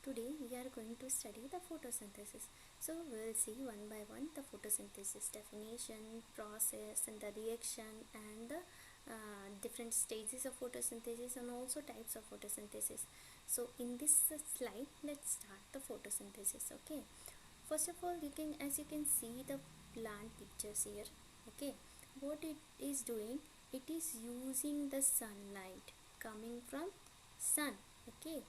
today we are going to study the photosynthesis. So we will see one by one the photosynthesis definition, process and the reaction and the different stages of photosynthesis and also types of photosynthesis. So in this slide, let's start the photosynthesis. Okay, first of all, as you can see the plant pictures here. Okay, what it is doing, it is using the sunlight coming from sun. Okay,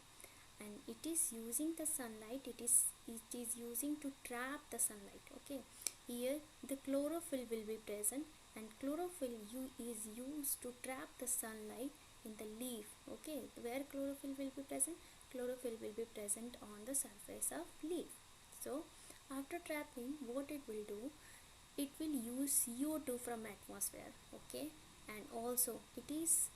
and it is using the sunlight, it is using to trap the sunlight. Okay, here the chlorophyll will be present, and chlorophyll is used to trap the sunlight in the leaf. Okay, where chlorophyll will be present, chlorophyll will be present on the surface of leaf. So after trapping, what it will do, it will use CO2 from atmosphere. Okay, and also it is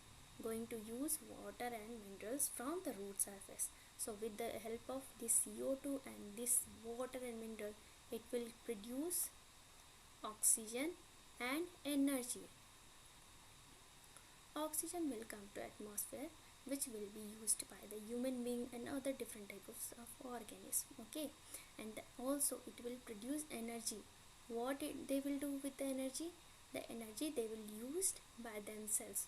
going to use water and minerals from the root surface. So with the help of this CO2 and this water and mineral, it will produce oxygen and energy. Oxygen will come to atmosphere, which will be used by the human being and other different types of organisms. Okay, and also it will produce energy. What they will do with the energy? The energy they will use by themselves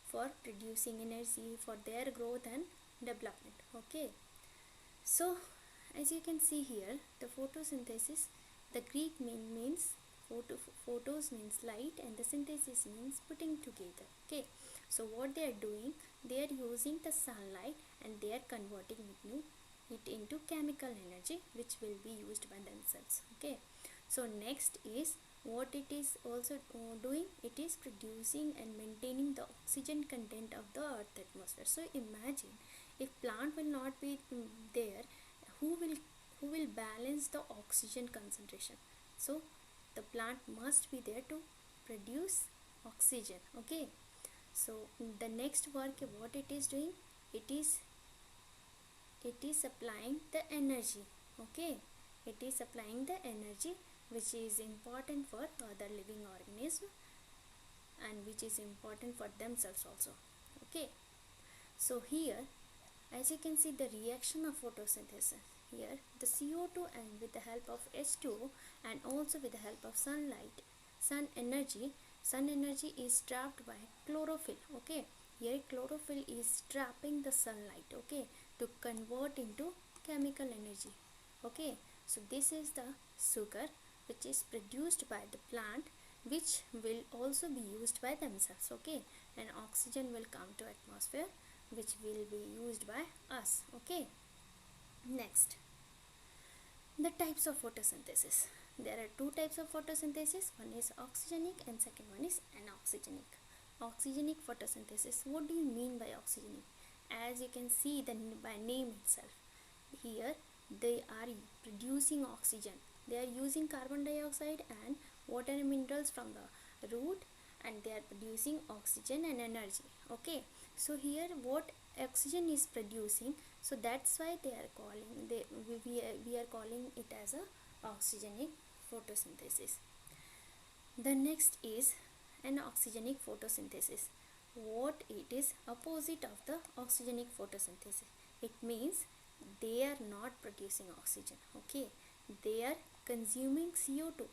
for producing energy for their growth and development. Okay, so as you can see here, the photosynthesis, the Greek means photos means light, and the synthesis means putting together. Okay, so what they are doing, they are using the sunlight and they are converting it into chemical energy, which will be used by themselves. Okay, so next is what it is also doing, it is producing and maintaining the oxygen content of the earth atmosphere. So imagine if plant will not be there, who will balance the oxygen concentration? So the plant must be there to produce oxygen. Okay, so the next work, what it is doing, it is supplying the energy. Okay, it is supplying the energy which is important for other living organism and which is important for themselves also. Okay, so here as you can see the reaction of photosynthesis, here the CO2 and with the help of H2O and also with the help of sunlight, sun energy is trapped by chlorophyll. Okay, here chlorophyll is trapping the sunlight, okay, to convert into chemical energy. Okay, so this is the sugar which is produced by the plant, which will also be used by themselves. Okay, and oxygen will come to atmosphere, which will be used by us. Okay, next, the types of photosynthesis. There are two types of photosynthesis, one is oxygenic and second one is anoxygenic. Oxygenic photosynthesis, what do you mean by oxygenic? As you can see by name itself, here they are producing oxygen, they are using carbon dioxide and water and minerals from the root, and they are producing oxygen and energy. Okay, so here what oxygen is producing, so that's why they are calling, we are calling it as a oxygenic photosynthesis. The next is anoxygenic photosynthesis. What it is opposite of the oxygenic photosynthesis, it means they are not producing oxygen. Okay, they are consuming CO2,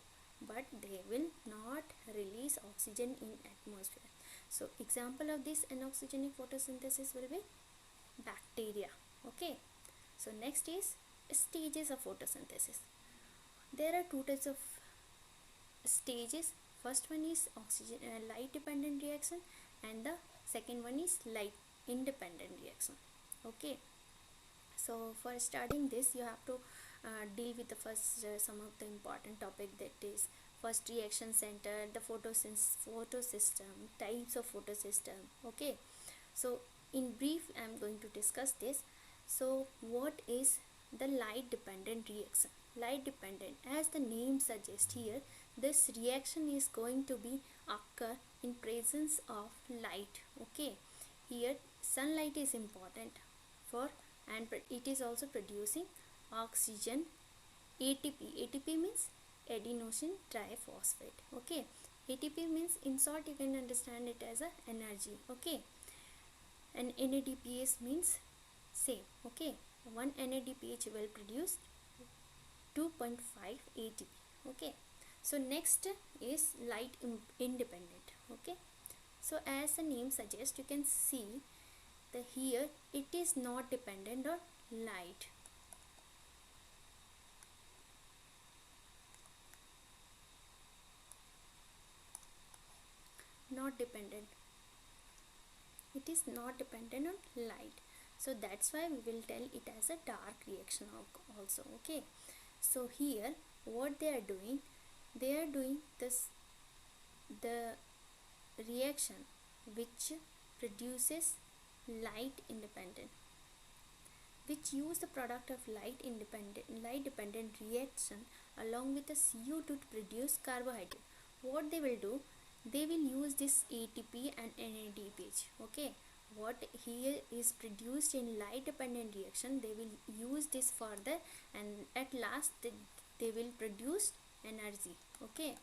but they will not release oxygen in atmosphere. So example of this anoxygenic photosynthesis will be bacteria. Okay, so next is stages of photosynthesis. There are two types of stages. First one is oxygen light dependent reaction, and the second one is light independent reaction. Okay, so for starting this, you have to deal with the first some of the important topic, that is first reaction center, the photosystem, types of photosystem. Okay, so in brief I am going to discuss this. So what is the light dependent reaction? Light dependent, as the name suggests here, this reaction is going to be occur in presence of light. Okay, here sunlight is important for, and it is also producing oxygen, ATP means adenosine triphosphate. Okay, ATP means, in short you can understand it as a energy. Okay, and NADPS means same. Okay, one NADPH will produce 2.5 ATP. Okay, so next is light independent. Okay, so as the name suggests, you can see the here it is not dependent on light. Not dependent, it is not dependent on light, so that's why we will tell it as a dark reaction also. Okay, so here what they are doing, they are doing this, the reaction which produces light independent, which use the product of light dependent reaction along with the CO2 to produce carbohydrate. What they will do, they will use this ATP and NADPH. Okay, what here is produced in light dependent reaction, they will use this further, and at last they will produce energy. Okay,